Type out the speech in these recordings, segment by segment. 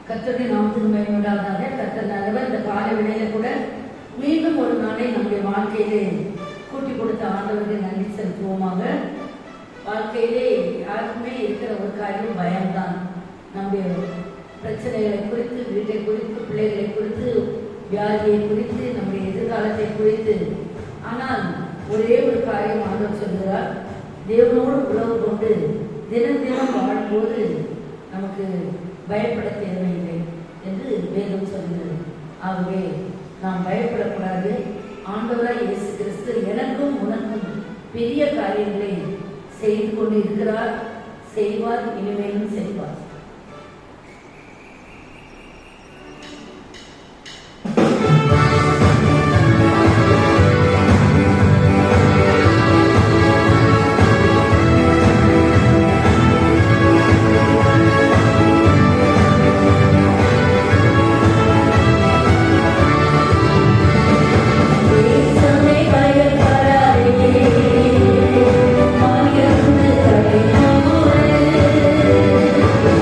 கர்த்தருடைய நாமத்துக்கு மகிமை உண்டாவதாக. கர்த்தர் நல்லவர். இந்த காலை வேளையில கூட மீண்டும் ஒரு நாளை நம்முடைய வாழ்க்கையிலே கூட்டி கொடுத்த ஆண்டவருக்கு நன்றி செலுத்துவோமாக. வாழ்க்கையிலே யாருக்குமே இருக்கிற ஒரு காரியம் பயம்தான். நம்முடைய பிரச்சனைகளை குறித்து, வீட்டை குறித்து, பிள்ளைகளை குறித்து, வியாதியை குறித்து, நம்முடைய எதிர்காலத்தை குறித்து. ஆனால் ஒரே ஒரு காரியம் ஆண்டவர் சொல்கிறார், தேவனோடு உறவு கொண்டு தினம் தினம் வாழும்போது நமக்கு பயப்பட தேவையில்லை என்று வேதம் சொல்கிறது. ஆகவே நாம் பயப்படக்கூடாது. ஆண்டவராய் இயேசு கிறிஸ்து எனக்கும் உனக்கும் பெரிய காரியங்களை செய்து கொண்டு இருக்கிறார், செய்வார், இனிமேலும் செய்வார். Thank you.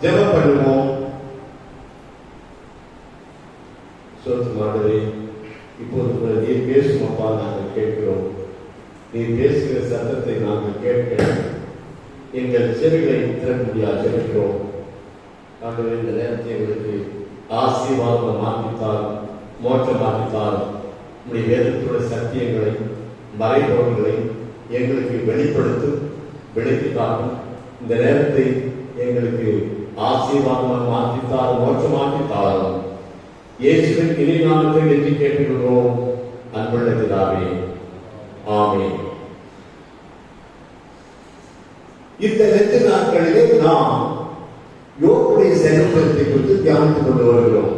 ஜெபம் பண்ணுவோம். சோதமானவரே, இப்போது நீர் பேசும் அப்பா, நாங்கள் கேட்கிறோம். நீர் பேசுகிற சத்தத்தை நாங்கள் கேட்க எங்கள் செவிகளை திறக்கும்படியாக ஜெபிக்கிறோம். ஆண்டவரே, இந்த நேரத்தை எங்களுக்கு ஆசீர்வாதம் மாற்றித்தார், மோட்சமாக்கித்தார். உடைய வேதத்துடைய சத்தியங்களை, மறைபொருள்களை எங்களுக்கு வெளிப்படுத்தும், விளக்கி காட்டும். இந்த நேரத்தை எங்களுக்கு ஆசீர்வாதம் மாற்றித்தார், மோட்சமாக்கித்தாரும். இயேசுவின் இனி நாமத்தை வெற்றி கேட்டுக்கிறோம் அன்புள்ள பிதாவே, ஆமென். இந்த 2 நாட்களிலே நாம் யோபுடைய சரித்திரத்தை குறித்து தியானித்துக் கொண்டு வருகிறோம்.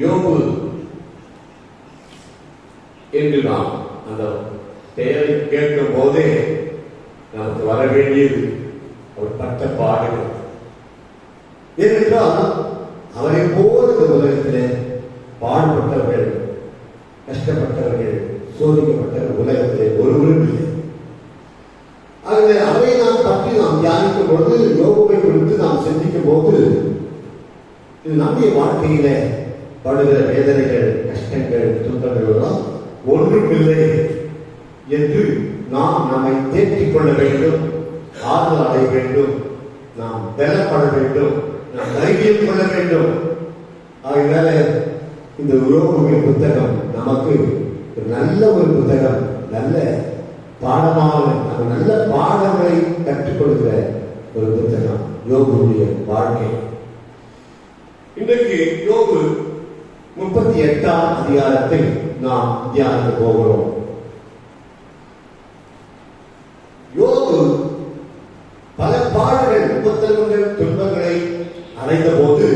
யோபு என்று நாம் அந்த பெயரை கேட்கும் போதே நமக்கு வர வேண்டியது அவர் பட்ட பாடுகள். ஏனென்றால் அவரை போல இந்த உலகத்திலே பாடுபட்டவர்கள், கஷ்டப்பட்டவர்கள், சோதிக்கப்பட்ட உலகத்திலே ஒருவரும் இல்லை. ஆகவே அவரை நாம் பற்றி நாம் தியானிக்கும் பொழுது, யோபுவை குறித்து நாம் சிந்திக்கும் போது, இது நம்முடைய வாழ்க்கையில படுகிற வேதனைகள், கஷ்டங்கள், துன்பங்கள் எல்லாம் ஒன்றுமில்லை என்று நாம் நம்மை தேற்றிக் கொள்ள வேண்டும், ஆறுதல் அடைய வேண்டும், நாம் பலப்பட வேண்டும், நாம் தைரியம் கொள்ள வேண்டும். ஆகையால இந்த யோபுவின் புத்தகம் நமக்கு நல்ல ஒரு புத்தகம், நல்ல பாடமாக நம்ம நல்ல பாடங்களை கற்றுக் கொடுக்கிற ஒரு புத்தகம் யோபுடைய வாழ்க்கை. இன்றைக்கு யோபு 38ஆம் அதிகாரத்தை நாம் தியானிக்க போகிறோம். யோபு பல பாடுகள், உபத்திரவங்கள், துன்பங்களை அடைந்த போது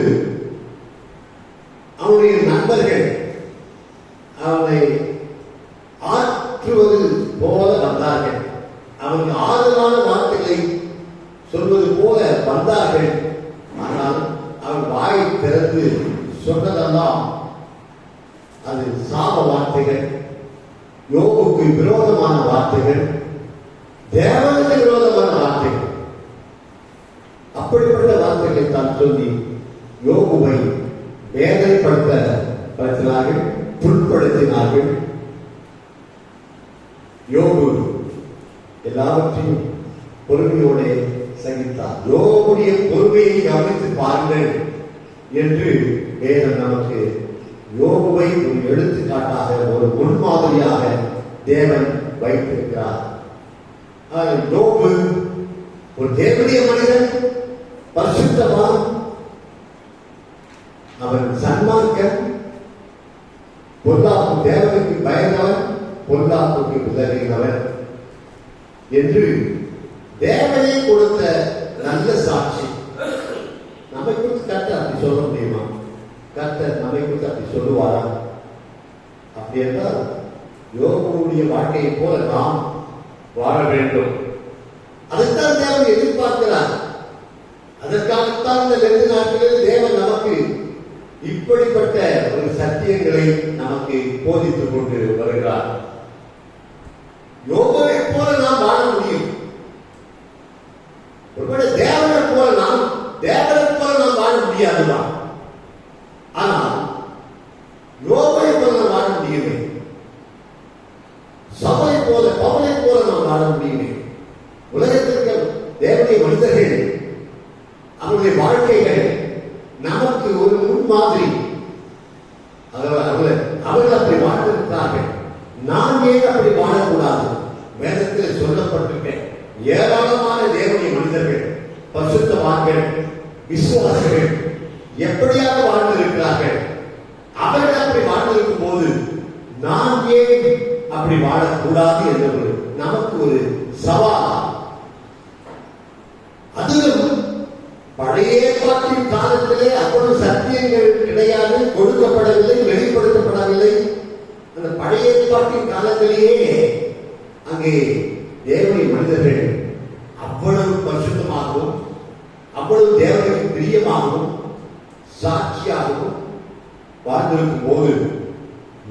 அவனுடைய நண்பர்கள் அவனை ஆற்றுவது போல வந்தார்கள். அவனுக்கு ஆறுதலான வார்த்தைகளை சொல்வது போல வந்தார்கள். ஆனால் அவன் வாயை திறந்து சொன்னதெல்லாம் அது சாப வார்த்தைகள், யோபுக்கு விரோதமான வார்த்தைகள், தேவனுக்கு விரோதமான வார்த்தைகள். அப்படிப்பட்ட வார்த்தைகளை தான் சொல்லி யோபுவை வேதனைப்படுத்தினார்கள், புண்படுத்தினார்கள். யோபு எல்லாவற்றையும் பொறுமையோடு சகித்தார். யோபுடைய பொறுமையை கவனித்து பாருங்கள் என்று வேதம் நமக்கு யோபுவை ஒரு எடுத்துக்காட்டாக, ஒரு முன்மாதிரியாக தேவன் வைத்திருக்கிறார். யோபு ஒரு தேவனுடைய மனிதன், பரிசுத்தவான், அவன் சன்மார்க்கன், பொல்லாப்பு, தேவனுக்கு பயந்தவன், பொல்லாப்புக்கு விலகினவன் என்று தேவனை கொடுத்த நல்ல சாட்சி. நம்மை குறித்து கர்த்தர் அப்படி சொல்ல முடியுமா? கர்த்தர் நம்மை குறித்து அப்படி சொல்லுவாரா? அப்படி என்றால் யோபுடைய வாழ்க்கையை போல நாம் வாழ வேண்டும். அதைத்தான் தேவன் எதிர்பார்க்கிறார். அதற்காகத்தான் இந்த 2 நாட்களில் தேவன் நமக்கு இப்படிப்பட்ட ஒரு சத்தியங்களை நமக்கு போதித்துக் கொண்டு வருகிறார். யோபுவை போல நாம் வாழ முடியும். ஒருவேளை தேவனை போல நாம் வாழ முடியாதுதான். ஆனால் யோபுவை போல நாம் வாழ முடியுமே. சபலை போல, பவுலை போல நாம் வாழ முடியுமே. உலகத்திற்கு தேவனுடைய மனிதர்கள், அவருடைய வாழ்க்கைகள் நமக்கு ஒரு முன்மாதிரி. அவர்கள் அப்படி வாழ்ந்திருக்கிறார்கள். நான் ஏன் அப்படி வாழக்கூடாது? வேதத்தில் சொல்லப்பட்டிருக்கேன். ஏராளமான தேவனுடைய மனிதர்கள், பரிசுத்தவான்கள், விசுவாசிகள் எப்படியாக வாழ்ந்திருக்கிறார்கள். அவர்கள் அப்படி வாழ்ந்திருக்கும் போது நான் ஏன் அப்படி வாழக்கூடாது என்று நமக்கு ஒரு சவால். அதிலும் பழைய ஏற்பாட்டின் காலத்திலே அவ்வளவு சத்தியங்கள் கிடையாது, கொடுக்கப்படவில்லை, வெளிப்படுத்தப்படவில்லை. அந்த பழைய ஏற்பாட்டின் காலத்திலேயே அங்கே தேவனுடைய மனிதர்கள் அவ்வளவு பரிசுத்தமாகவும், அவ்வளவு தேவனுக்கு பிரியமாகவும், சாட்சியாகவும் வாழ்ந்திருக்கும் போது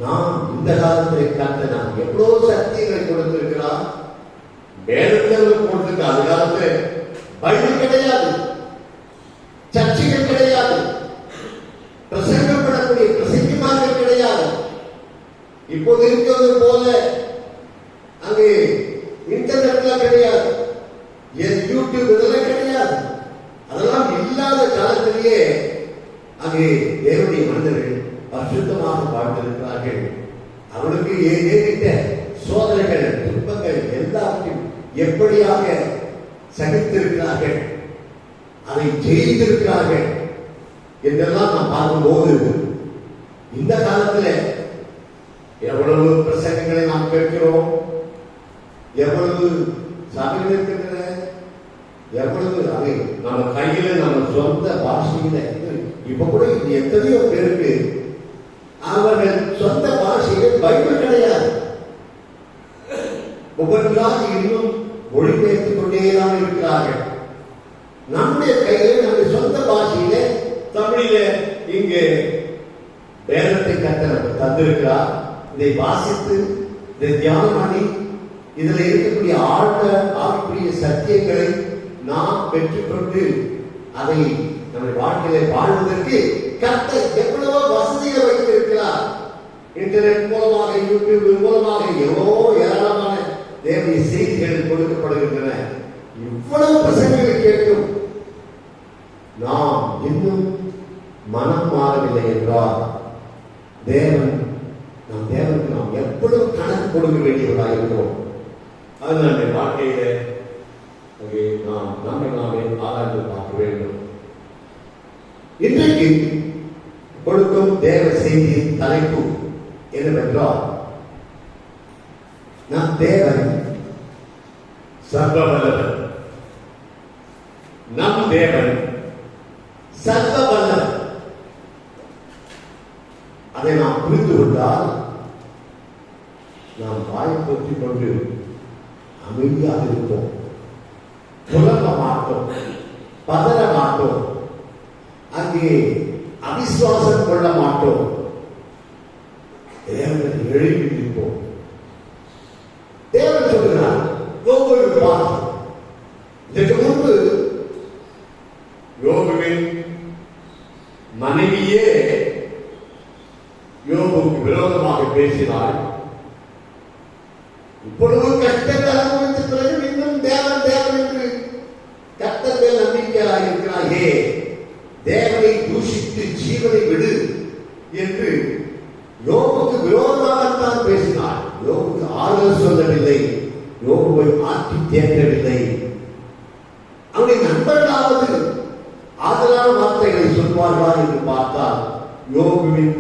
நாம் இந்த காலத்திலே கர்த்தர் நாம் எவ்வளவு சக்திகளை கொடுத்திருக்கிறார். வேதத்தில் கொடுத்திருக்க அந்த காலத்துல பைபிள் கிடையாது, சர்ச்சைகள் கிடையாது, பிரசங்கப்படக்கூடிய பிரசங்கிமார்கள் கிடையாது. இப்போது இருக்கிறது போல அங்கே இன்டர்நெட்ல கிடையாது, யூடியூப் இதெல்லாம் கிடையாது. அதெல்லாம் இல்லாத காலத்திலேயே அங்கே தேவனுடைய மனிதர்கள் பரிசுத்தமாக வாழ்ந்திருக்கிறார்கள். அவனுக்கு ஏற்பட்ட சோதனைகள் துன்பங்கள் எல்லாவற்றையும் எப்படியாக சகித்திருக்கிறார்கள், அதை ஜெயித்திருக்கிறார்கள் என்றெல்லாம் நாம் பார்க்கும்போது இந்த காலத்துல எவ்வளவு பிரசங்கங்களை நாம் கேட்கிறோம், எவ்வளவு சபைகள் இருக்கின்றன, எவ்வளவு அதை நம்ம கையில நம்ம சொந்த பாஷையில இப்ப கூட எத்தனையோ பேருக்கு அவர்கள் சொந்த பாஷையில் பைபிள் கிடையாது. ஒவ்வொன்றாக இன்னும் மொழிபெயர்த்துக் கொண்டேதான் இருக்கிறார்கள். நம்முடைய கையில நம்முடைய சொந்த பாஷையில தமிழில இங்கு வேதத்தை கர்த்தர் தந்திருக்கிறார். இதை வாசித்து இதை தியானம் பண்ணி இதுல இருக்கக்கூடிய ஆழ்ந்த ஆவிக்குரிய சத்தியங்களை நாம் பெற்றுக்கொண்டு அதை நம்முடைய வாழ்க்கையில வாழ்வதற்கு கர்த்தர் எவ்வளவோ வசதிகளை வைத்திருக்கிறார். இன்டர்நெட் மூலமாக, யூடியூப் மூலமாக எவ்வளோ ஏராளமான தேவனுடைய செய்திகள் கொடுக்கப்படுகின்றன. இவ்வளவு பிரசங்களை கேட்கும் நாம் இன்னும் மனம் மாறவில்லை என்றால் தேவனுக்கு நாம் எவ்வளவு கணக்கு கொடுக்க வேண்டியவர்களாக இருக்கிறோம். அது நம்முடைய வாழ்க்கையில நாம் நம்மை நாமே ஆராய்ந்து பார்க்க வேண்டும். இன்றைக்கு கொடுக்கும் தேவ செய்தியின் தலைப்பு என்னவென்றால், நம் தேவன் சர்வவல்லவர். நம் தேவன் சர்வவல்லவர். அதை நாம் புரிந்து கொண்டால் நாம் வாயை பொற்றிக் கொண்டு அமைதியாக இருப்போம், புலம்ப மாட்டோம், பதற மாட்டோம், அங்கே அவிசுவாசம் கொள்ள மாட்டோம், தேவனை எழுப்பி நிற்போம். தேவன் சொல்கிறார் ஒவ்வொரு பாடம். இதற்கு முன்பு யோபுவின் மனைவியே யோபுக்கு விரோதமாக பேசினார். இப்பொழுது கஷ்டத்தை அனுபவித்த பிறகு இன்னும் தேவன் என்று கர்த்தர் மேல் நம்பிக்கையாக இருக்கிறாயே, தேவனை தூஷித்து ஜீவனை விடு என்று யோபுக்கு விரோதமாகத்தான் பேசினார். யோபுக்கு ஆறுதல் சொல்லவில்லை, யோபுவை ஆற்றி தேற்றவில்லை. அவருடைய நண்பர்களாவது ஆதலான வார்த்தைகளை சொல்வார்களா என்று பார்த்தால் யோபுவின்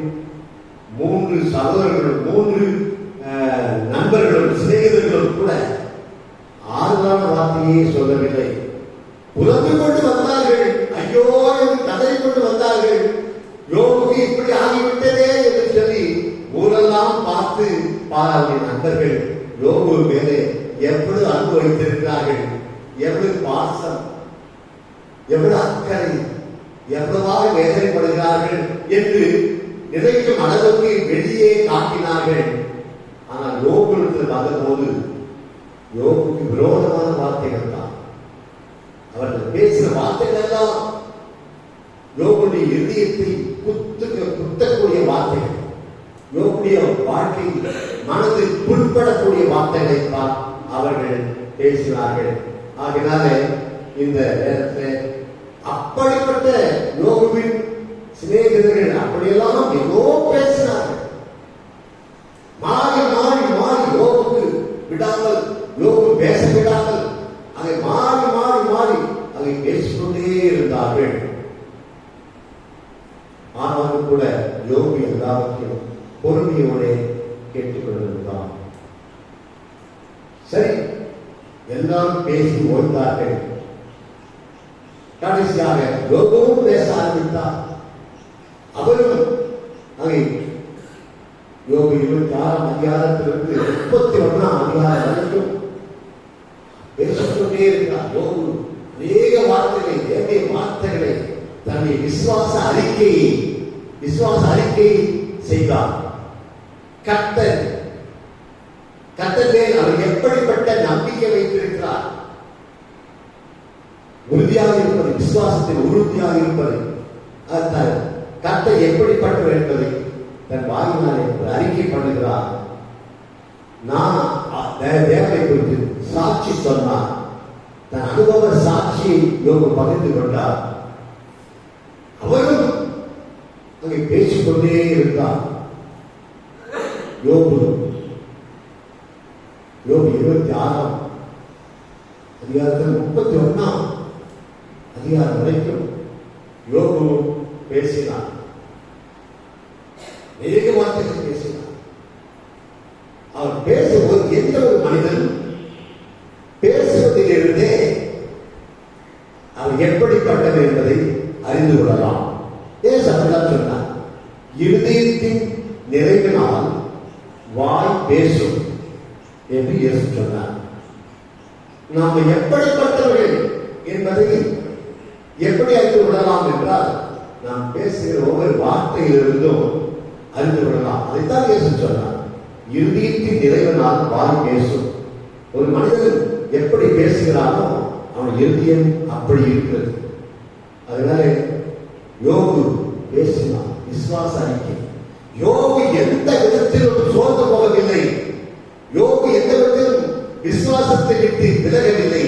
3 சகோதரர்களும் 3 நண்பர்களும் சிநேகிதர்களும் கூட ஆறுதலான வார்த்தையே சொல்லவில்லை. புலந்து கொண்டு வந்தார்கள், ஐயோ என்று கதறி கொண்டு வந்தார்கள். யோபுக்கு இப்படி ஆகிவிட்டதே என்று சொல்லி ஊரெல்லாம் பார்த்து அவருடைய நண்பர்கள் யோபு மேலே எவ்வளவு அன்பு வைத்திருக்கிறார்கள், எவ்வளவு பாசம், எவ்வளவு அக்கறை, எவ்வளவாக வேதனைப்படுகிறார்கள் என்று நினைக்கும் அளவுக்கு வெளியே காட்டினார்கள். ஆனால் யோபுக்கு வந்தபோது யோபுக்கு விரோதமான வார்த்தைகள் தான். அவர்கள் பேசின வார்த்தைகள் எல்லாம் யோபுடைய இதயத்தை குத்தக்கூடிய வார்த்தைகள், யோபுடைய வாழ்க்கை மனதில் புண்படக்கூடிய வார்த்தைகளை தான் அவர்கள் பேசினார்கள். ஆகினால இந்த நேரத்தில் அப்படிப்பட்ட யோபுவின் சிநேகிதர்கள் அப்படியெல்லாம் ஏதோ பேசினார்கள். மாறி மாறி மாறி யோபுக்கு விடாமல், யோபு பேச விடாமல் அதை மாறி மாறி மாறி அதை பேசிக்கொண்டே இருந்தார்கள். ஆனாலும் கூட யோபு எல்லாவற்றையும் பொறுமையோட கேட்டுக்கொண்டிருந்தார். சரி, எல்லாரும் பேசி ஓய்ந்தார்கள். கடைசியாக யோபுவும் பேச ஆரம்பித்தார். அவரும் அங்கே யோபு 26ஆம் அதிகாரத்திலிருந்து 31ஆம் அதிகாரம் வரைக்கும் பேசிக்கொண்டே இருக்கிறார். யோபு அநேக வார்த்தைகளை, தேவைய வார்த்தைகளை, தன்னுடைய விசுவாச அறிக்கையை விசுவாச அறிக்கை செய்தார். கர்த்தர் மேல் அவர் எப்படிப்பட்ட நம்பிக்கை வைத்திருக்கிறார், உறுதியாக இருப்பது, விசுவாசத்தில் உறுதியாக இருப்பது, கர்த்தர் எப்படிப்பட்டவர் என்பதை தன் வாயினாலே அறிக்கை பண்ணுகிறார். நான் தேவனை குறித்து சாட்சி சொன்னார். தன் அனுபவ சாட்சியை யோபு பகிர்ந்து கொண்டார். அவரும் அங்கே பேசிக்கொண்டே இருந்தார். யோபு 26 அதிகாரத்தில் 31 அதிகாரம் வரைக்கும் யோபு பேசினார். நிறைய வார்த்தைகள் பேசினார். அவர் பேசும்போது எந்த ஒரு மனிதன் பேசுவதிலிருந்தே அவர் எப்படிப்பட்டவர் என்பதை அறிந்து கொள்ளலாம். அப்படிதான் சொன்னார். இருதயத்தின் நிறைவினால் வாய் பேசும் என்று இயேசு சொன்னார். நாம் எப்படிப்பட்டவர்கள் என்பதை எப்படி அறிந்து கொள்ளலாம் என்றால், நாம் பேசுகிற ஒவ்வொரு வார்த்தையிலிருந்தும் அறிந்து கொள்ளலாம். அதைத்தான் இயேசு சொன்னார். இருதயத்தின் நிறைவினால் வாய் பேசும். ஒரு மனிதன் எப்படி பேசுகிறானோ அவன் இருதயம் அப்படி இருக்கிறது. அதனால யோபு பேசினான். விசுவாச அறிக்கை. யோபு எந்த விதத்திலும் சோர்ந்து போகவில்லை. யோபு எந்த விதத்திலும் விசுவாசத்தை விட்டு விலகவில்லை.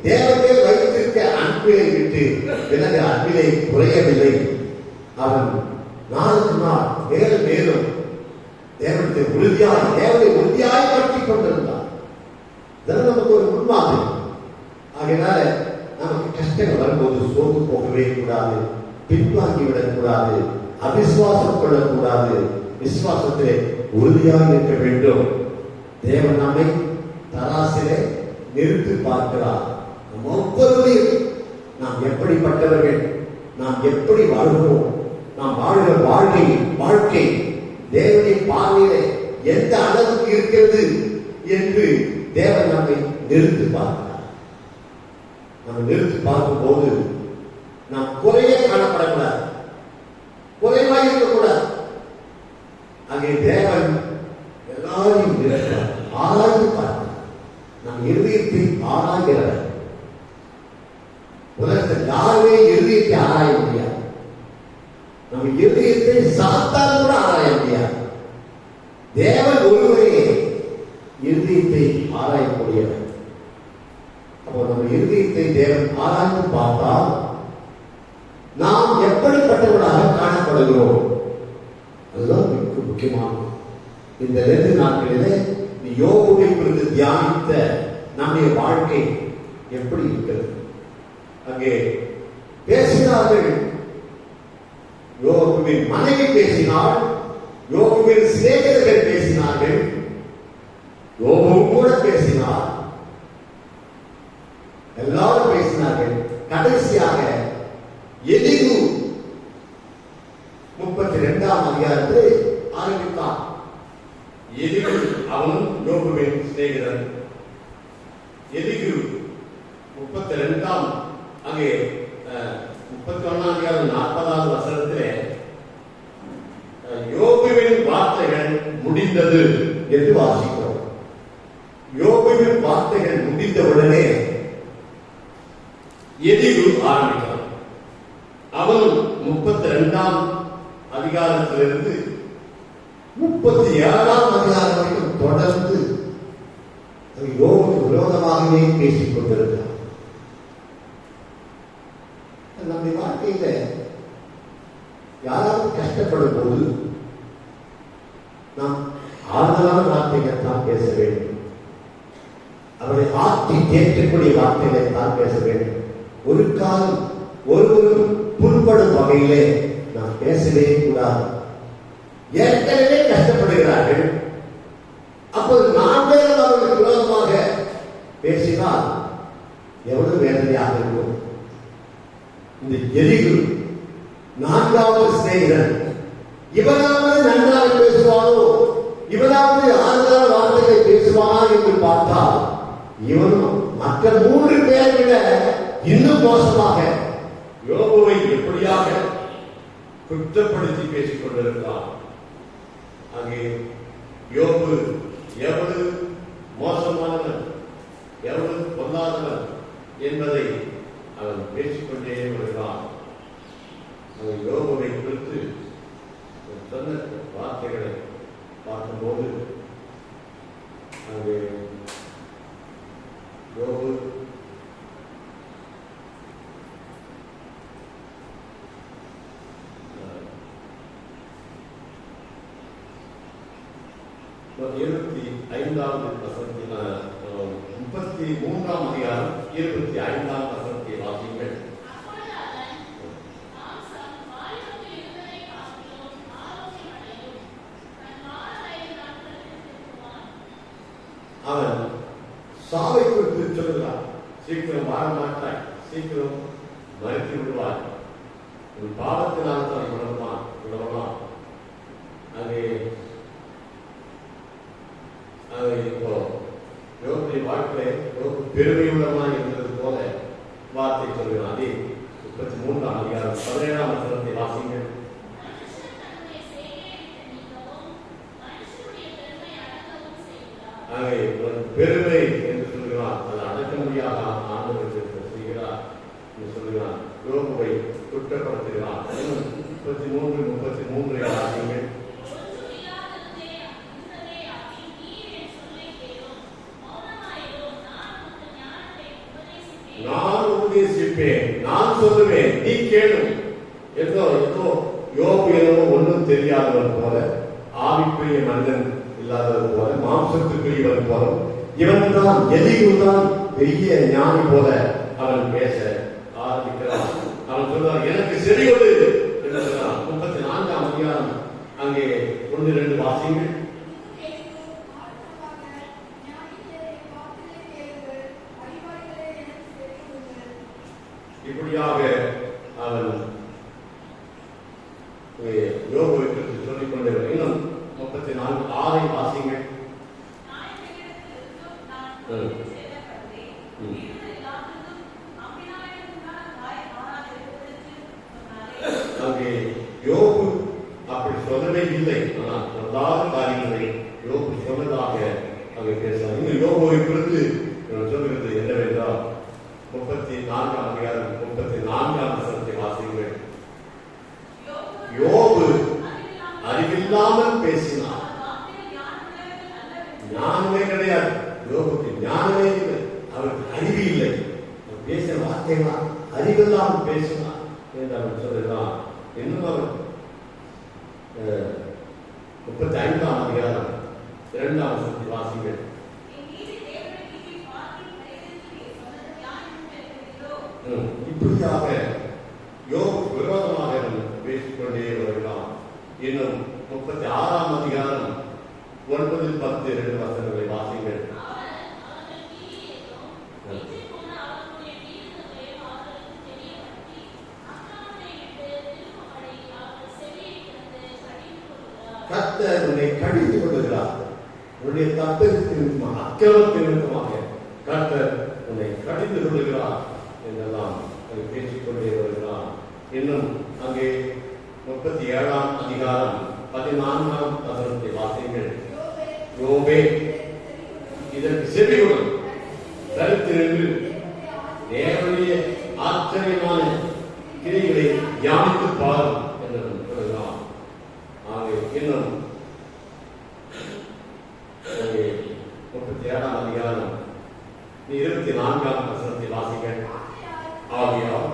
தேவனே வைத்திருக்க அன்பிலை விட்டு விலக அன்பிலை குறையவில்லை. அவன் நாளுக்கு நாள் மேலும் மேலும் தேவனை உறுதியாய் பற்றிக் கொண்டிருந்தார். இதெல்லாம் நமக்கு ஒரு முன்மாதிரி. ஆகையினால நமக்கு கஷ்டங்கள் வரும்போது சோர்ந்து போகவே கூடாது, பின்வாங்கிவிடக் கூடாது, அவிசுவாசம் கொள்ளக்கூடாது. விசுவாசத்திலே உறுதியாக இருக்க வேண்டும். தேவன் நம்மை தராசிலே நிறுத்தி பார்க்கிறார். நம் ஒவ்வொருவரையும் நாம் எப்படிப்பட்டவர்கள், நாம் எப்படி வாழ்கிறோம், நாம் வாழ்கிற வாழ்க்கை தேவனுடைய பார்வையிலே எந்த அளவுக்கு இருக்கிறது என்று தேவன் நம்மை நிறுத்தி பார்க்கிறார். நம்ம நிறுத்தி பார்க்கும் போது நாம் குறைய காணப்படக்கூடாது, குறைவாக இருக்கக்கூடாது. அங்கே தேவன் எல்லாரையும் நிறுத்துவார், ஆராய்ந்து பார்க்கிறார். நம் இருதயத்தை ஆராய்கிறவர். உலகத்தில் யாருமே இருதயத்தை ஆராய முடியாது. நம்ம இருதயத்தை சாத்தான் கூட ஆராய முடியாது. தேவன் ஒருவரே இருதயத்தை ஆராயக்கூடியவர். அப்போ நம்ம இருதயத்தை தேவன் ஆராய்ந்து பார்த்தால் நாம் எப்படிப்பட்டவர்களாக காணப்படுகிறோம், அதுதான் மிக முக்கியமானது. இந்த 2 நாட்களிலே யோபுவை குறித்து தியானித்த நம்முடைய வாழ்க்கை எப்படி இருக்கிறது? அங்கே பேசினார்கள். யோபுவின் மனைவி பேசினாள், யோபுவின் சிநேகிதர்கள் பேசினார்கள், யோபுவும் கூட பேசினார். எல்லாரும் பேசினார்கள். கடைசியாக எலிகு 32ஆம் அதிகாரத்தில் ஆரம்பித்தான். எலிகு அவனும் யோபுவின் சிநேகிதன். எலிகு 32ஆம் அங்கே 31ஆம் அதிகாரம் 40வது வசனத்திலே யோபுவின் வார்த்தைகள் முடிந்தது என்று வாசிக்கிறோம். யோபுவின் வார்த்தைகள் முடிந்தவுடனே எலிகு ஆரம்பிக்கிறான். அவன் 32ஆம் அதிகாரத்திலிருந்து 37ஆம் அதிகாரம் வரைக்கும் தொடர்ந்து யோபுக்கு விரோதமாகவே பேசிக் கொண்டிருக்கிறார். நம்முடைய வாழ்க்கையில யாராவது கஷ்டப்படும் போது நாம் ஆறுதலான வார்த்தைகள் தான் பேச வேண்டும். அவரை ஆற்றி தேற்றக்கூடிய வார்த்தைகளை தான் பேச வேண்டும். ஒரு காலம் ஒருவரும் புண்படும் வகையிலே நாம் பேசவே கூடாது. ஏற்கனவே கஷ்டப்படுகிறார்கள், அப்போது நாம் அவர்களுக்கு விரோதமாக பேசினால் எவ்வளவு வேதனையாக இருக்கும். இந்த எலிகு 4வது சிநேகிதன், இவனாவது நன்றாக பேசுவானோ, இவனாவது ஆறுதலான வார்த்தைகளை பேசுவானா என்று பார்த்தால் இவனும் மற்ற 3 பேரை விட இன்னும் மோசமாக யோபுவை எப்படியாக குற்றப்படுத்தி பேசிக் கொண்டிருக்கிறான். அங்கே யோபு எவ்வளவு மோசமானவன், எவ்வளவு பொல்லாதவன் என்பதை அவன் பேசிக்கொண்டே வருகிறான். அவன் யோபுவை குறித்து சொன்ன வார்த்தைகளை பார்க்கும்போது அங்கே யோபு இருபத்தி 5வது வசனத்தில் 33ஆம் அதிகாரம் 25ஆம் வசனத்தை வாசிங்கள். அவன் சாவை குறித்து சொல்கிறான். சீக்கிரம் வாழ மாட்டாய், சீக்கிரம் மறைத்து விடுவாய், உன் பாவத்தினால் தான் விடலாம். அங்கே இப்போ யோபுடைய வாழ்க்கையை பெருமை உள்ளமாய் இருந்தது போல வார்த்தை சொல்கிறான். அதே 33ஆம் அதிகாரம் 17ஆம் வசனத்தை வாசிங்கள். அங்கே ஒரு பெருமை என்று சொல்கிறான், அதை அடக்க முடியாத ஆண்டவருக்கு செய்கிறார் என்று சொல்கிறான். யோபுவை குற்றப்படுத்துகிறான். 33 33 வாசிங்கள். நான் உபதேசிப்பேன், நான் சொல்லுவேன், நீ கேளும். ஏதோ யோபு ஒன்றும் தெரியாதவன் போல, ஆவிக்குரிய மனிதன் இல்லாதது போல, மாம்சத்துக்குரியவன் போல, இவன் தான் எதிர்தான் பெரிய ஞானி போல அவன் பேச ஆரம்பிக்கிறான். அவன் சொல்றான், எனக்கு செறியொடு என்று சொல்றான். 34ஆம் அதிகாரம் அங்கே 1-2 வாசிங்கள். இப்படியாக அவன் யோபுவை குறித்து சொல்லிக் கொண்டே இன்னும் 34:6 வாசிங்கள். அங்கே யோபு அப்படி சொல்லவே இல்லை, ஆனால் சொல்லாத காரியங்களை யோபு சொன்னதாக அங்கே பேசலாம். இன்னும் யோபுவை குறித்து சொல்லுகிறது என்னவென்றால் 34ஆம் அதிகாரம் 34ஆம் வசனத்தை வாசிங்கள். யோபு அறிவில்லாமல் பேசினார். ஞானமே கிடையாது யோபுக்கு, ஞானமே இல்லை, அவருக்கு அறிவு இல்லை. பேசின வார்த்தைகளா அறிவில்லாமல் பேசினார் என்று அவன் சொல்லுகிறான். இன்னும் அவர் 35ஆம் அதிகாரம் 2ஆம் வசனத்தை வாசிங்கள். இப்படியாக யோபுக்கு விரோதமாக பேசிக்கொண்டே வருகிறான். இன்னும் 36ஆம் அதிகாரம் 9-10 வசனங்களை வாசிங்கள். கர்த்தர் உன்னை கடிந்து கொள்கிறார், உன்னுடைய தப்பிற்கு அக்கிரமத்தின் நிமித்தமாக கர்த்தர் உன்னை கடிந்து கொள்கிறார் என்றெல்லாம் பேசிக்கொண்டே வருகிறான். இன்னும் அங்கே 37ஆம் அதிகாரம் 14ஆம் வசனத்தை வாசிங்கள். யோபே, இதற்கு செவியுடன் தரித்து நின்று தேவனுடைய ஆச்சரியமான கிரிகளை தியானித்து பாரும் என்று சொல்கிறான். ஆகவே இன்னும் 37ஆம் அதிகாரம் 24ஆம் வசனத்தை வாசிங்கள். ஆகையால்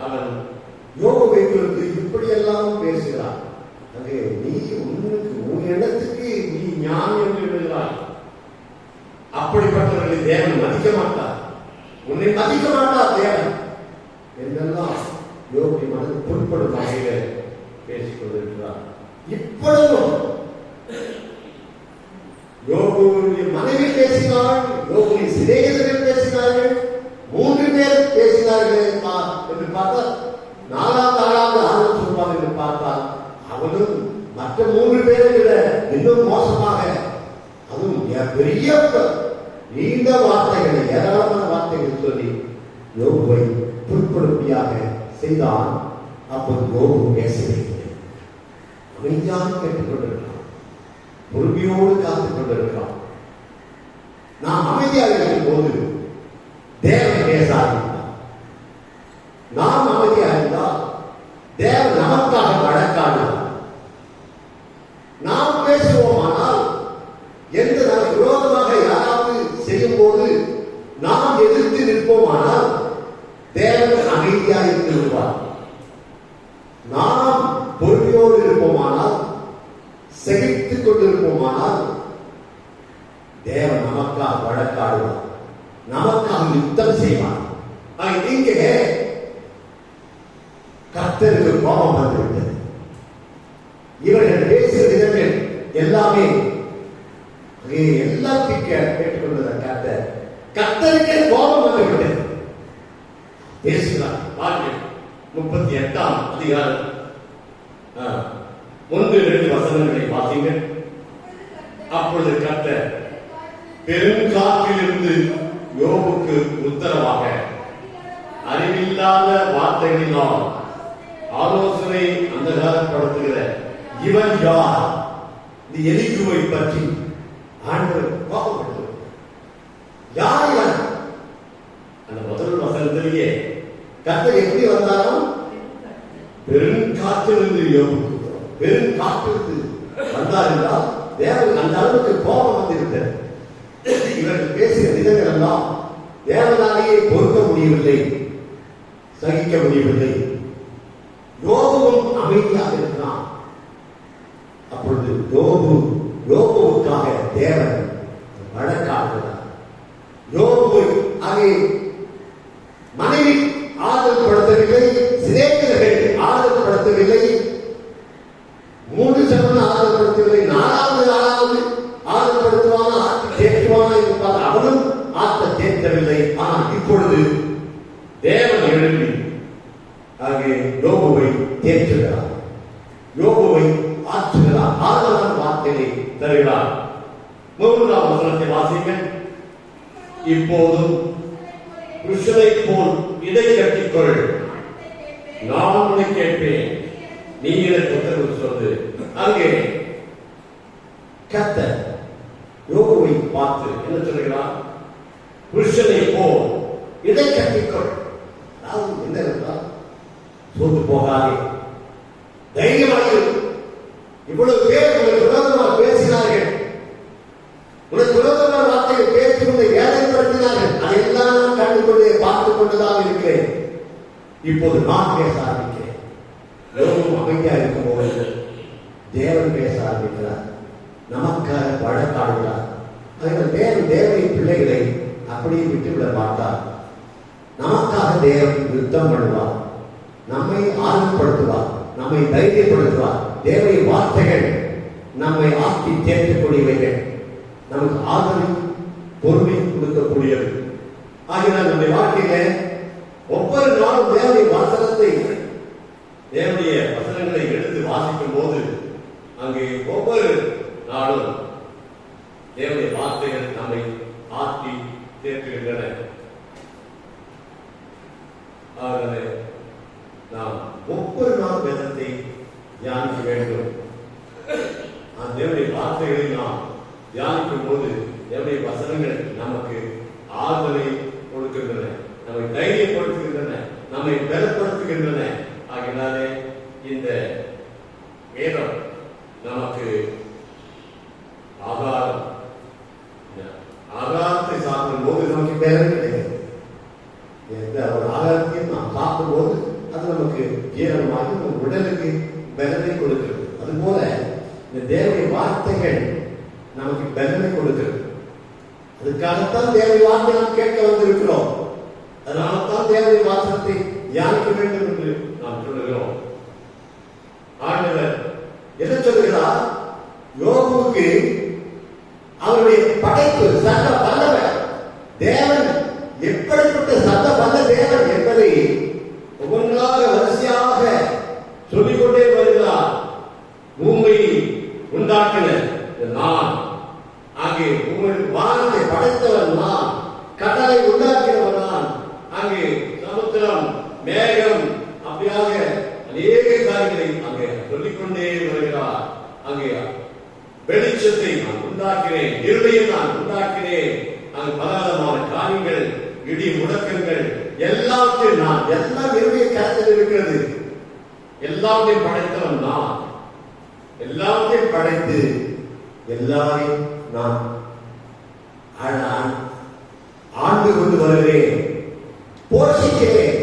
அவன் யோபுவை குறித்து இப்படியெல்லாம் பேசுகிறான். அங்கே நீ உன் எண்ணத்துக்கு நீ ஞானி என்று எழுதுகிறாய். அப்படிப்பட்டவர்களை தேவன் மதிக்க மாட்டார், உன்னை மதிக்க மாட்டார் தேவன் என்றெல்லாம் யோபுவை மனது பொருட்படும் வகையில பேசிக் கொண்டிருக்கிறார். இப்பொழுதும் யோபுவுடைய மனைவி பேசினாள், யோபுவின் சிநேகிதர்கள் பேசினார்கள், 3 பேர் பேசினார்கள் என்று பார்த்தால் 4வது ஆளாவது ஆளும் சொல்வார் என்று பார்த்தால் அவனும் மற்ற 3 பேரை விட இன்னும் மோசமாக, அதுவும் பெரிய நீண்ட வார்த்தைகளை, ஏராளமான வார்த்தைகளை சொல்லி யோபுவை புட்படும்படியாக செய்தான். அப்போது யோபு பேசவில்லை. அமைதியாக கேட்டுக்கொண்டிருக்கிறான், பொறுமையோடு காத்துக் கொண்டிருக்கிறான். நாம் அமைதியாக இருக்கும் போது தேவன் பேச ஆரம்பித்தார். நாம் அமைதியாக இருந்தால் தேவன் நமக்காக வழக்காடுவார். நாம் பேசுவோமானால், எந்த நமக்கு விரோதமாக யாராவது செய்யும் போது நாம் எதிர்த்து நிற்போமானால் தேவன் அமைதியாக இருந்து விடுவார். நாம் பொறுமையோடு இருப்போமானால், சகித்துக் கொண்டிருப்போமானால் தேவன் நமக்காக வழக்காடுவார், நமக்காக யுத்தம் செய்வார். இங்கே கர்த்தருக்கு கோபம் வந்துவிட்டது. இவர்கள் பேசிய விதங்கள் எல்லாமே எல்லாத்தையும் கேட்டுக்கொண்டத கர்த்தருக்கே கோபம் வந்துவிட்டது. பேசுகிறார். 38ஆம் அதிகாரம் 1-2 வசனங்களை வாசிங்க. அப்பொழுது கர்த்தர் பெருங்காற்றிலிருந்து யோபுக்கு உத்தரவாக அறிவில்லாத வார்த்தைகளினால் ஆலோசனை அந்தகாரப்படுத்துகிற இவன் யார்? இந்த எலிகுவை பற்றி ஆண்டவர் கோபப்பட்டு, யார் இவன்? அந்த முதல் வசனத்திலேயே கர்த்தர் எப்படி வந்தாலும் பெருங்காற்றிலிருந்து யோபுக்கு, பெருங்காற்றிலிருந்து வந்தார் என்றால் தேவன் அந்த அளவுக்கு கோபம் வந்திருக்கிறது. இவர்கள் பேசிய விதங்கள் எல்லாம் தேவனாலேயே பொறுக்க முடியவில்லை, சகிக்க முடியவில்லை. யோபுவும் அமைதியாக இருக்கிறான். அப்பொழுது யோபுவுக்காக தேவன் வழக்காடுகிறார். யோபுவை அங்கே மனைவி ஆறுதல் படுத்தவில்லை, சிநேகிதர்கள் ஆறுதல் படுத்தவில்லை, 3 சமன் ஆறுதல் படுத்தவில்லை. 4வது ஆளாவது ஆறுதல் படுத்துவானா, ஆற்று தேற்றுவானா என்பார். அவனும் ஆற்ற தேற்றவில்லை. ஆனால் இப்பொழுது தேவன் எழுப்பி அங்கே யோபுவை தேற்றுகிறார், யோபுவை ஆற்றுகிறார், ஆறுதலான வார்த்தையை தருகிறார். 3ஆம் வசனத்தை வாசிங்க. இப்போதும் புருஷனை போல் இதை கட்டிக்கொள், நான் உன்னை கேட்பேன், நீ எனக்கு உத்தரவு சொல்லு. அங்கே கர்த்தர் யோபுவை பார்த்து என்ன சொல்கிறார்? புருஷனை போல் இதை கட்டிக்கொள். என்ன என்றால், சோர்ந்து போகாதே, தைரியமாக. இவ்வளவு பேர் உனக்கு விரோதமாக பேசினார்கள், உனக்கு விரோதமான வார்த்தையை பேசி உன்னை வேதனைப்படுத்தினார்கள். அதையெல்லாம் நான் கண்டுகொண்டே பார்த்துக் கொண்டுதான் இருக்கிறேன். இப்போது நான் பேச ஆரம்பிக்கிறேன். யோபு அமைதியாக இருக்கும் போது தேவன் பேச ஆரம்பிக்கிறார், நமக்காக வழக்காடுகிறார். அதனால் தேவனின் பிள்ளைகளை அப்படியே விட்டுவிட மாட்டார். நமக்காக தேவன் யுத்தம் பண்ணுவார், நம்மை ஆர்வப்படுத்துவார், நம்மை தைரியப்படுத்துவார். தேவனுடைய வார்த்தைகள் நம்மை ஆக்கி தேர்க்கக்கூடியவைகள், நமக்கு ஆதரவு பொறுமை கொடுக்கக்கூடியது. ஆகினால் நம்முடைய வாழ்க்கையில ஒவ்வொரு நாளும் தேவனுடைய தேவனுடைய வசனங்களை எடுத்து வாசிக்கும் போது அங்கே ஒவ்வொரு நாளும் தேவனுடைய வார்த்தைகள் நம்மை ஆக்கி தேர்க்கின்றன. ஆகவே நாம் ஒவ்வொரு நாள் வேதத்தை தியானிக்க வேண்டும். அந்த தேவனுடைய வார்த்தைகளை நாம் தியானிக்கும் போது தேவனுடைய வசனங்கள் நமக்கு ஆறுதலை கொடுக்கின்றன, நம்மை தைரியப்படுத்துகின்றன, நம்மை பலப்படுத்துகின்றன. ஆகினாலே இந்த வேதம் நமக்கு ஆகாரத்தை சாப்பிடும் போது நமக்கு பலன் கிடைக்கிறது. எந்த ஒரு ஆகாரத்தையும் நாம் சாப்பிடும் போது அது நமக்கு ஜீரணமாக நம் உடலுக்கு பலனை கொடுக்கிறது. அதுபோல இந்த தேவனுடைய வார்த்தைகள் நமக்கு பலனை கொடுக்கிறது. அதுக்காகத்தான் தேவனுடைய வார்த்தை நாம் கேட்க வந்திருக்கிறோம். அதனால்தான் தேவனுடைய வாசனத்தை தியானிக்க வேண்டும் என்று நாம் சொல்லுகிறோம். ஆண்டவர் என்ன சொல்லுகிறார்? யோபுவுக்கு அவருடைய படைப்பு சர்வ வல்லவர் தேவன், எப்படிப்பட்ட சர்வ வல்ல தேவன் என்பதை ஒவ்வொன்றாக வரிசையாக சொல்லிக்கொண்டே வருகிறார். பூமியை உண்டாக்கின நான், ஆகிய பூமியில் வான வானத்தை படைத்தவன் நான், கடலை உண்டாக்கினவன் நான். அங்கே சமுத்திரம், மேகம், அப்படியாக அநேக காரியங்களை அங்கே சொல்லிக்கொண்டே வருகிறார். அங்கே வெளிச்சத்தை நான் உண்டாக்கிறேன், இருளையை நான் உண்டாக்கிறேன். அங்கு பலவிதமான காரியங்கள், இடி முழக்கங்கள், எல்லாத்தையும் நான், எல்லாம் என்னுடைய கருத்தில் இருக்கிறது. எல்லாத்தையும் படைத்தவன் நான், எல்லாத்தையும் படைத்து எல்லாரையும் நான் ஆண்டு கொண்டு வருகிறேன், போஷிக்கிறேன்,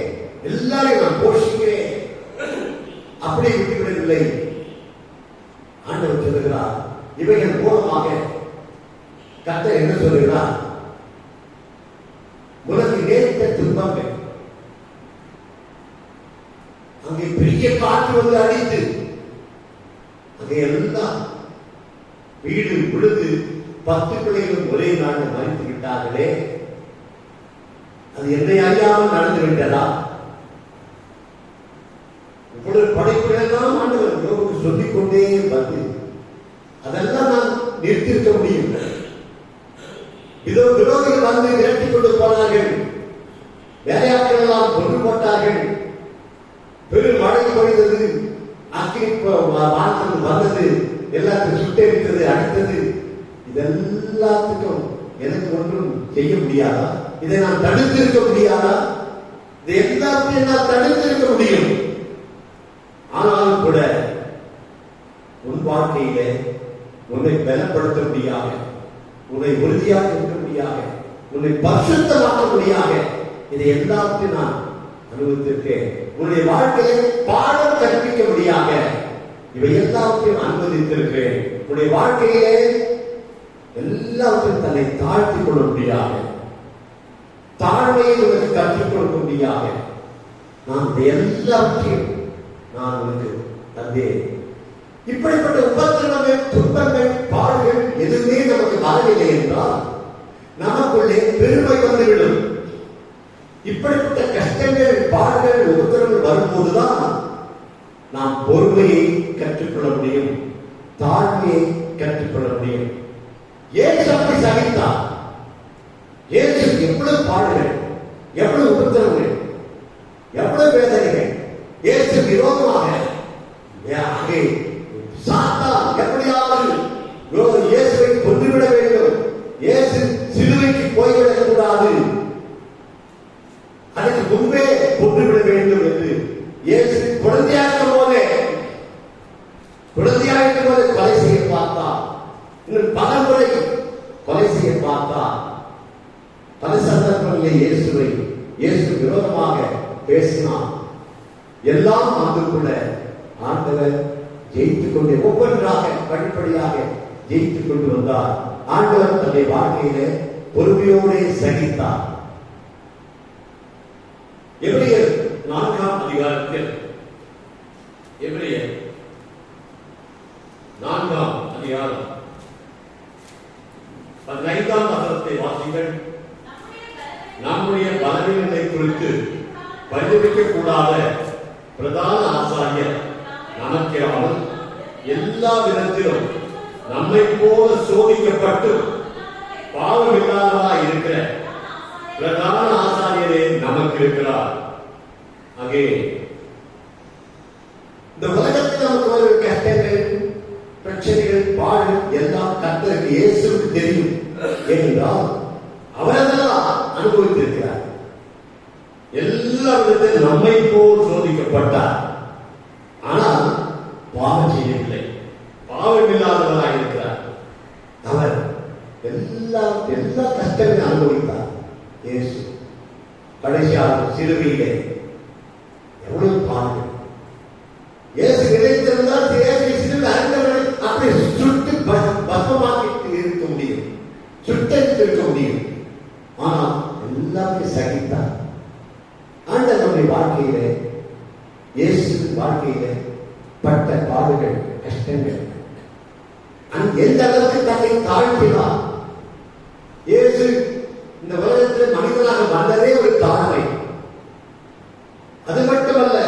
எல்லாரையும் நான் போஷிக்கிறேன். அப்படி விட்டுவிடவில்லை. ஆண்டவர் சொல்லுகிறார், இவைகள் மூலமாக கர்த்தர் என்ன சொல்லுகிறார்? உனக்கு நேரிட்ட துன்பங்கள், அங்கே பெரிய காற்று வந்து அடித்து அங்கே எல்லாம் வீடு விழுது 10 பிள்ளைகளும் ஒரே நாளில் மறித்து விட்டார்களே, அது என்னை அறியாமல் நடந்து விட்டதா? இப்பொழுது படைப்புகள் எல்லாம் ஆண்டவர் யோபுக்கு சொல்லிக் கொண்டே வந்து அதெல்லாம் நான் நிறுத்திருக்க முடியும். இதோ விரோதிகள் வந்து விரட்டிக் கொண்டு போனார்கள், வேலையாட்கள் எல்லாம் கொண்டு போட்டார்கள், பெரும் மழை பொழிந்தது, அக்கினி வானத்தில் வந்தது, எல்லாத்தையும் சுட்டெரித்தது, அடித்தது. இதெல்லாத்துக்கும் எனக்கு ஒன்றும் செய்ய முடியாதா? இதை நான் தடுத்திருக்க முடியாதா? இது எல்லாத்தையும் நான் தடுத்திருக்க முடியும். ஆனாலும் கூட உன் வாழ்க்கையிலே உன்னை பலப்படுத்த முடியாக, உன்னை உறுதியாக இருக்க முடியாக, உன்னை பரிசுத்தமாக்க முடியாக இதை எல்லாத்தையும் நான் அனுபவித்திருக்கேன். உன்னுடைய வாழ்க்கையை பாடம் கற்பிக்க முடியாக இவை எல்லாத்தையும் அனுமதித்திருக்கிறேன். உன்னுடைய வாழ்க்கையிலே எல்லாத்தையும் தன்னை தாழ்த்திக் கொள்ள முடியாக, தாழ்மையை உனக்கு கற்றுக் கொடுக்க முடியாக நான் எல்லாவற்றையும் நான் உனக்கு தந்தேன். இப்படிப்பட்ட உபத்திரவங்கள், துன்பங்கள், பாடுகள் எதுவுமே நமக்கு வரவில்லை என்றால் நமக்குள்ளே பெருமை வந்துவிடும். இப்படிப்பட்ட கஷ்டங்கள், பாடுகள், உபத்திரவங்கள் வரும்போதுதான் நாம் பொறுமையை கற்றுக்கொள்ள முடியும், தாழ்மையை கற்றுக்கொள்ள முடியும். ஏன் அப்படி சகித்தார்? ஏன் எவ்வளவு பாடுகள், எவ்வளவு உபத்திரவங்கள், எவ்வளவு வேதனைகள், இயேசு விரோதமாக சாத்தான் எப்படியாவது இயேசுவை கொன்றுவிட வேண்டும், இயேசு சிலுவைக்கு போய்விடக் கூடாது, அதற்கு முன்பே கொன்றுவிட வேண்டும் என்று இயேசு குழந்தையாக போதே கொலை செய்ய பார்த்தா, இன்னும் பல முறை கொலை செய்ய பார்த்தா, பல சந்தர்ப்பங்களில் இயேசு விரோதமாக பேசினார். எல்லாம் அதுக்குள்ள ஆண்டவர் ஜெயித்துக் கொண்டே ஒவ்வொன்றாக படிப்படியாக ஜெயித்துக் கொண்டு வந்தார். ஆண்டவர் தன்னுடைய வாழ்க்கையிலே பொறுமையோடு சகித்தார். எபிரேயர் 4ஆம் அதிகாரத்தில், எபிரேயர் 4ஆம் அதிகாரம் 15ஆம் வசனத்தை வாசிங்கள். நம்முடைய பலவீனத்தை குறித்து பரிதபிக்க கூடாத பிரதான ஆசாரியர் நமக்காமல் எல்லா விதத்திலும் நம்மை போல சோதிக்கப்பட்டு பாவம் இல்லாதவராய் இருக்கிற பிரதான ஆசாரியரே நமக்கு இருக்கிறார். அங்கே இந்த உலகத்தில் நமக்கு வரும் கஷ்டங்கள், பிரச்சனைகள், பாடுகள் எல்லாம் கர்த்தருக்கு இயேசுவுக்கு தெரியும். ஏனென்றால் அவரெல்லாம் அனுபவித்திருக்கிறார். எல்லா விதத்திலும் நம்மை போல் சோதிக்கப்பட்டார். ஆனால் பாவம் செய்யவில்லை, பாவம் இல்லாதவராக இருக்கிறார். அவர் எல்லா கஷ்டங்களையும் அனுபவித்தார். இயேசு கடைசியாக சிலுவையிலே எவ்வளவு பாவம். இயேசு நினைத்திருந்தால் சிலுவை அறிந்தவர்களை அப்படி சுட்டு பஸ்மமாக்கி இருக்க முடியும், சுட்டெடுத்து இருக்க முடியும். ஆனால் எல்லாத்தையும் சகித்தார். ஆண்டவருடைய வாழ்க்கையிலே, இயேசு வாழ்க்கையிலே பட்ட பாடுகள், கஷ்டங்கள், எந்த அளவுக்கு தன்னை தாழ்த்தினார். இயேசு இந்த உலகத்தில் மனிதனாக வந்ததே ஒரு தாழ்மை. அது மட்டுமல்ல,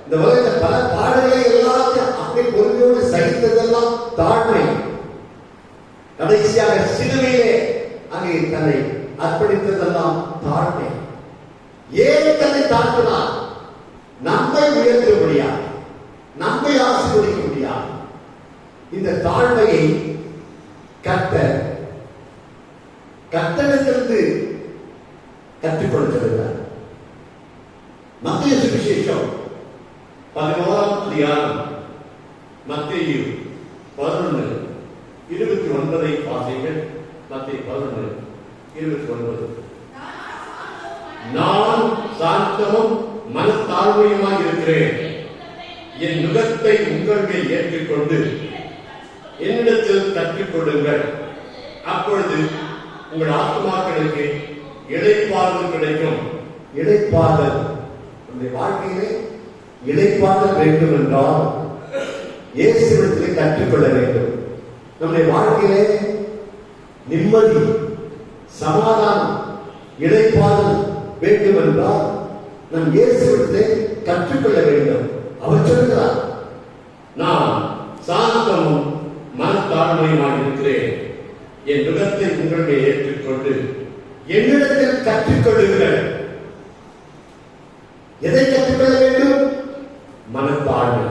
இந்த உலகத்தில் பல பாடுகளை எல்லாத்தையும் அப்படி பொறுமையோடு சகித்ததெல்லாம் தாழ்மை. கடைசியாக சிலுவையிலே அங்கே தன்னை அர்ப்பணித்ததெல்லாம் தாழ்மை. ஏன் தன்னை தாழ்த்தினார்? நம்மை உயர்த்த முடியாது, நம்மை ஆசீர்வதிக்க முடியாது. இந்த தாழ்மையை கர்த்தரிடத்திலிருந்து கற்றுக் கொடுக்கிறார். மத்தேயு சுவிசேஷம் 11ஆம் அதிகாரம் மத்தேயு 11:29 வாசிங்கள். மத்தேயு 11:29. நான் சாந்தமும் மனத்தாழ்மையுமாய் இருக்கிறேன். என் நுகத்தை உங்கள் மேல் ஏற்றுக்கொண்டு என்னிடத்தில் கற்றுக்கொள்ளுங்கள். அப்பொழுது உங்கள் ஆத்துமாக்களுக்கு இளைப்பாறுதல் கிடைக்கும். இளைப்பாறுதல் நம்முடைய வாழ்க்கையிலே இளைப்பாறுதல் வேண்டும் என்றால் இயேசுவிடத்திலே கற்றுக்கொள்ள வேண்டும். நம்முடைய வாழ்க்கையிலே நிம்மதி, சமாதானம், இளைப்பாறுதல் வேண்டும் என்றால் நம் இயேசுவிடத்திலே கற்றுக்கொள்ள வேண்டும். அவர் சொல்கிறார், நான் சாந்தமும் மனத்தாழ்மையுமாக இருக்கிறேன். என் நுகத்தை உங்களுடைய ஏற்றுக்கொண்டு என்னிடத்தில் கற்றுக்கொள்ளுங்கள். எதை கற்றுக்கொள்ள வேண்டும்? மனத்தாழ்மை.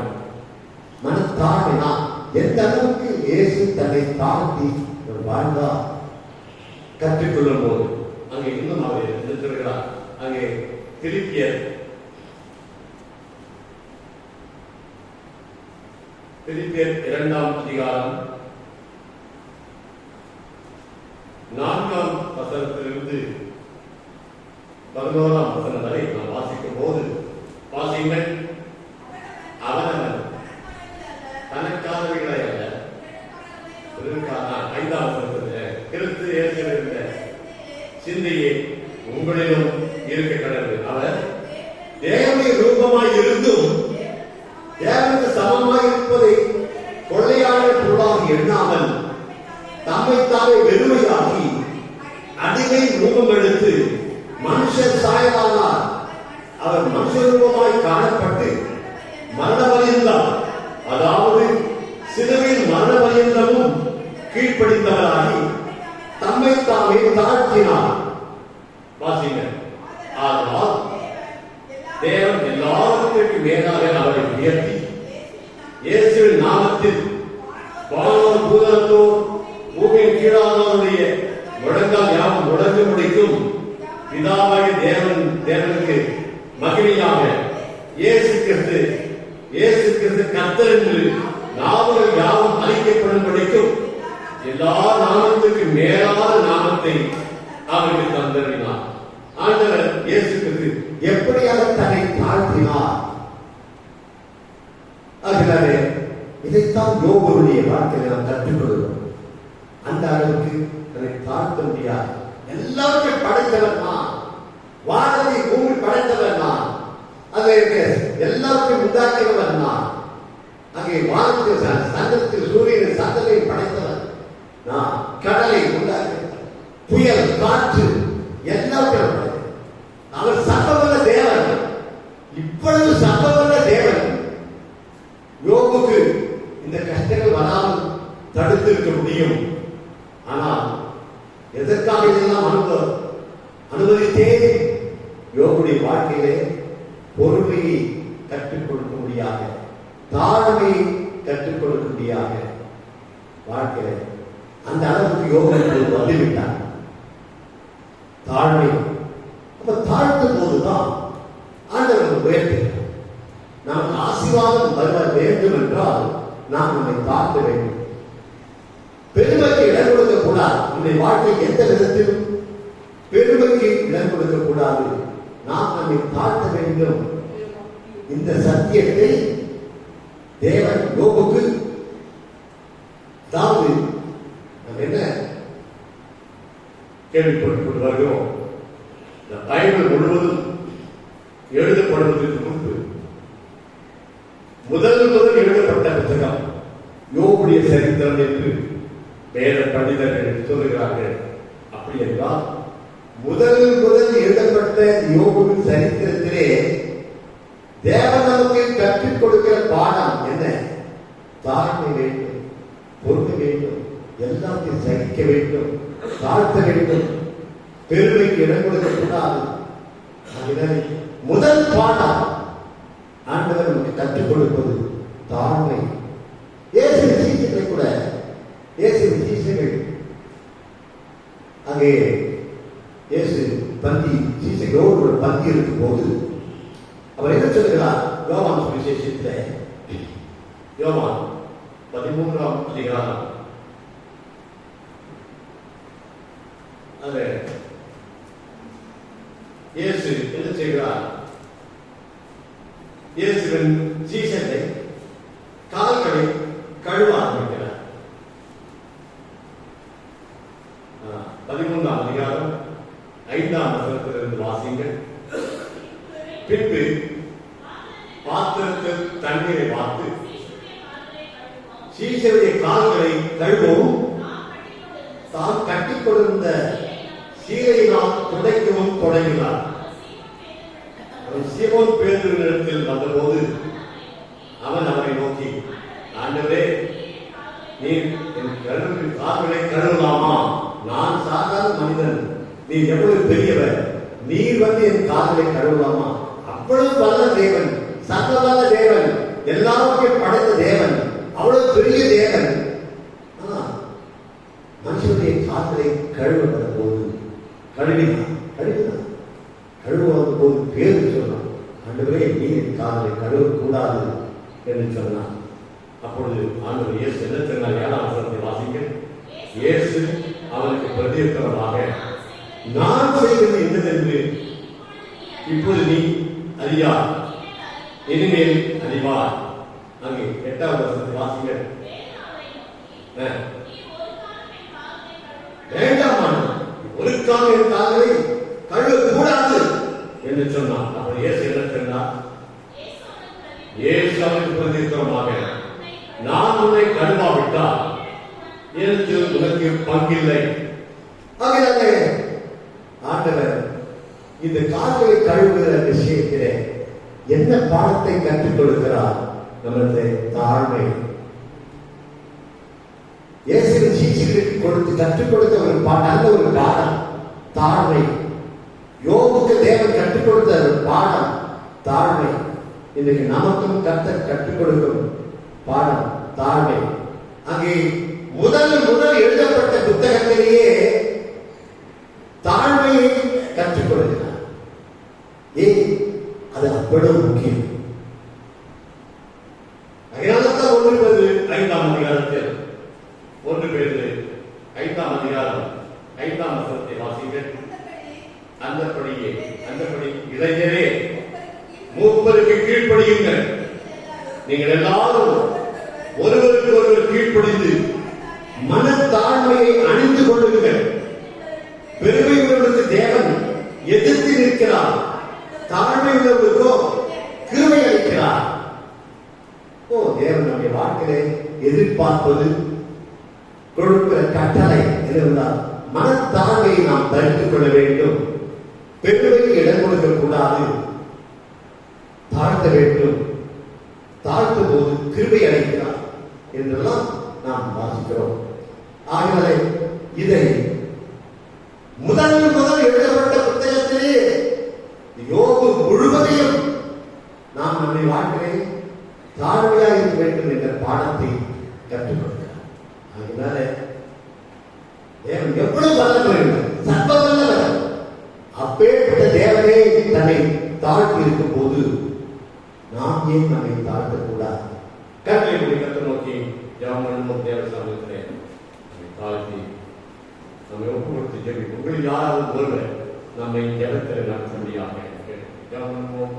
மனத்தாழ்மைனா எந்த அளவுக்கு இயேசு தன்னை தாழ்த்தி வாழ்ந்தார் கற்றுக்கொள்ளும் போது அங்கே இன்னும் அவர் நிறுத்துகிறார். அங்கே பிலிப்பியர் 2ஆம் அதிகாரம் 4ஆம் வசனத்திலிருந்து 11ஆம் வசனம் வரை நாம் வாசிக்கும் போது வாசிங்கள். அவனவன் தனக்கானவைகளை அல்ல, 5ஆம் வசனத்தில் கிறிஸ்து இயேசுவில் இருந்த சிந்தையே உங்களிலும் இருக்க கடவுள். அவர் தேவனுடைய ரூபமாய் இருந்தும் தேவனுக்கு சமமாய் இருப்பதை கொள்ளையான பொருளாக எண்ணாமல் தம்மைத்தாமே வெறுமையாக்கி அடிமை ரூபம் எடுத்து மனுஷன் சாயலானார். அவர் மனுஷ ரூபமாய் காணப்பட்டு மரண பரியந்தம், அதாவது சிலுவையில் மரண பரியந்தமும் கீழ்ப்படிந்தவராகி தம்மைத்தாமே தாழ்த்தினார். வாசிங்கள். ஆனால் தேவன் எல்லாவற்றிற்கும் மேலாக அவரை உயர்த்தி இயேசுவின் நாமத்தில் வானோர் பூதத்தோர் பூமியின் கீழானோருடைய முழங்கால் யாவும் முழங்க முடிக்கும் பிதாவாகிய தேவனுக்கு மகிமையாக இயேசு கிறிஸ்து கர்த்தர் என்று நாவுகள் யாவும் அளிக்கப்படும் படிக்கும் எல்லா நாமத்துக்கு மேலான நாமத்தை அவருக்கு தந்தறினார். ஆண்டவர் இயேசு கிறிஸ்து எப்படியாக தன்னை தாழ்த்தினார். ஆகவே இதைத்தான் யோபுடைய வாழ்க்கையில் நாம் கற்றுக்கொள்கிறோம். அந்த அளவுக்கு தன்னை தாழ்த்த முடியாது. எல்லாருக்கும் படைத்தவர் நான், வானத்தை பூமி படைத்தவர் நான், அதை எல்லாருக்கும் உண்டாக்கியவர் நான், அங்கே வானத்தில் சந்தத்தில் சூரியனை சந்தலை படைத்தவர் நான், கடலை உண்டாக்கியவர், புயல் காற்று எல்லாருக்கும் அவர் சம்பவல்ல தேவன். இப்பொழுது சம்பவல்ல தேவன் யோபுக்கு இந்த கஷ்டங்கள் வராமல் தடுத்திருக்க முடியும். ஆனால் எதற்காக இதெல்லாம் அனுமதித்தே? யோபுடைய வாழ்க்கையிலே பொறுமையை கற்றுக் கொடுக்க முடியாது, தாழ்மையை கற்றுக் கொடுக்க முடியாது. வாழ்க்கையில அந்த அளவுக்கு யோபு வந்துவிட்டார். தாழ்மை. அப்ப தாழ்த்தும் போதுதான் ஆண்டவர் உயர்த்துகிறார். நமக்கு ஆசீர்வாதம் வர வேண்டும் என்றால் நாம் நம்மை தாழ்த்த வேண்டும். பெருமைக்கு இடம் கொடுக்க கூடாது. நம்முடைய வாழ்க்கை எந்த விதத்திலும் பெருமைக்கு இடம் கொடுக்க கூடாது. நாம் நம்மை தாழ்த்த வேண்டும். இந்த சத்தியத்தை தேவன் யோபுக்கு, அதாவது நம்ம என்ன கேள்விப்பட்டு வருகிறோம், இந்த பைபிள் முழுவதும் எழுதப்படுவதற்கு முன்பு முதல் எழுதப்பட்ட புத்தகம் யோபுடைய சரித்திரம் என்று வேத பண்டிதர்கள் சொல்லுகிறார்கள். அப்படி என்றால் முதல் எழுதப்பட்ட யோபுவின் சரித்திரத்திலே தேவன் நமக்கு கற்றுக் கொடுக்கிற பாடம் என்ன? தாழ்மை வேண்டும், பொறுமை வேண்டும், எல்லாத்தையும் சகிக்க வேண்டும், தாழ்த்த வேண்டும், பெருமைக்கு இடம் கொடுக்க கூடாது. முதல் பாடம் ஆண்டவர் நமக்கு கற்றுக் கொடுப்பது தாழ்மை. இயேசுவின் சீசர்களை கூட, இயேசுவின் சீசர்கள் அங்கே இயேசு பந்தி சீசர்களோடு ஒரு பந்தி இருக்கும் போது அவர் என்ன சொல்கிறார்? யோவான் சுவிசேஷத்தில் யோவான் 13ஆம் அதிகாரம் இயேசு என்ன செய்கிறார்? இயேசுவின் சீசனை கால்களை கழுவ ஆரம்பிக்கிறார். 13ஆம் அதிகாரம் 5ஆம் வசனத்திலிருந்து வாசிங்கள். பின்பு பாத்திரத்தில் தண்ணீரை வார்த்து சீசருடைய கால்களை கழுவவும் தான் கட்டிக் கொண்டிருந்த சீலையினால் துடைக்கவும் தொடங்கினார். சீமோன் பேதுருவினிடத்தில் வந்தபோது அவன் அவரை நோக்கி, ஆண்டவரே, நீர் என் கால்களை கழுவலாமா? நான் சாதாரண மனிதன், நீர் எவ்வளவு பெரியவர், நீர் வந்து என் கால்களை கழுவலாமா? அவ்வளவு வல்ல தேவன், சர்வ வல்ல தேவன், எல்லாருக்கும் படைத்த தேவன், அவ்வளவு பெரிய தேவன் மனுஷனுடைய கால்களை கழுவப்பட போது கழுவினான். கழுவ போது பேரு சொன்னான், ஆண்டவரே, நீ என் கால்களை கழுவக்கூடாது என்று சொன்னான். அப்பொழுது ஆண்டவர் இயேசு என்ன சொன்னார்? 7ஆம் வசனத்தை வாசிங்கள். இயேசு அவனுக்கு பிரதியுத்தரமாக, நான் செய்வது என்னதென்று இப்போது நீ அறியாய், இனிமேல் அறிவாய். அங்கே 8ஆம் வசனத்தை வாசிங்கள். வேண்டாம், ஒரு கால் கால்களை கழுவக்கூடாது என்று சொன்னான். அப்ப இயேசு என்ன சொன்னார்? இயேசு அவனுக்கு பிரதியுத்தரமாக, நான் உன்னை கழுவாவிட்டால் எனக்கு உனக்கு பங்கில்லை. ஆகையாலே ஆண்டவர் இந்த கால்களை கழுவுகிற விஷயத்திலே என்ன பாடத்தை கற்றுக் கொடுக்கிறார்? நமது தாழ்மை. இயேசுவின் சீசர்களுக்கு கொடுத்து கற்றுக் கொடுத்த ஒரு நல்ல ஒரு பாடம் தாழ்மை. யோபுக்கு தேவன் கற்றுக் கொடுத்த ஒரு பாடம் தாழ்மை. இன்றைக்கு நமக்கும் கர்த்தர் கற்றுக் கொடுக்கும் பாடம் தாழ்மை. அங்கே முதல் எழுதப்பட்ட புத்தகத்திலேயே தாழ்மையை கற்றுக் கொடுக்கிறார். ஏன் அது அவ்வளவு முக்கியம்? அதனால்தான் 1 பேதுரு 5ஆம் அதிகாரத்தில் 1 பேதுரு 5ஆம் அதிகாரம் 5ஆம் வசனத்தை வாசிங்கள். அந்தபடி இளைஞரே, மூப்பருக்கு கீழ்ப்படியுங்கள். நீங்கள் எல்லாரும் ஒருவருக்கு ஒருவர் கீழ்ப்படிந்து மனத்தாழ்மையை அணிந்து கொள்ளுங்கள். பெருமை உள்ளவருக்கு தேவன் எதிர்த்து நிற்கிறார், தாழ்மை உள்ளவருக்கோ கிருபை அளிக்கிறார். தேவன் நம்முடைய வாழ்க்கையை எதிர்பார்ப்பது, கொடுக்கிற கட்டளை இருந்தால் மனத்தாழ்மையை நாம் தரித்துக் கொள்ள வேண்டும். பெருமைக்கு இடம் கொடுக்க கூடாது, தாழ்த்த வேண்டும். தாழ்த்தும் போது கிருபை அளிக்கிறார் என்றெல்லாம் நாம் வாசிக்கிறோம். ஆகவே இதை முதல் எழுதப்பட்ட புத்தகத்திலே யோபு முழுவதையும் நாம் நம்முடைய வாழ்க்கையை தாழ்மையாக இருக்க வேண்டும் என்ற பாடத்தை கற்றுக் கொடுக்கிறார். அதனால தேவன் எவ்வளவு வல்லவர், சர்வ வல்லவர். அப்பேற்பட்ட தேவனே தன்னை தாழ்த்தி இருக்கும் போது நாம் ஏன் நம்மை தாழ்த்தக்கூடாது? கட்டளை முடிக்கத்தை நோக்கி ஜாமனும் தேவசாமி தாழ்த்தி நம்மை ஒப்பு கொடுத்து ஜெபி. உங்களில் யாராவது ஒருவர் நம்மை ஜெபத்தில் நடத்த முடியாது. ஜாமனும்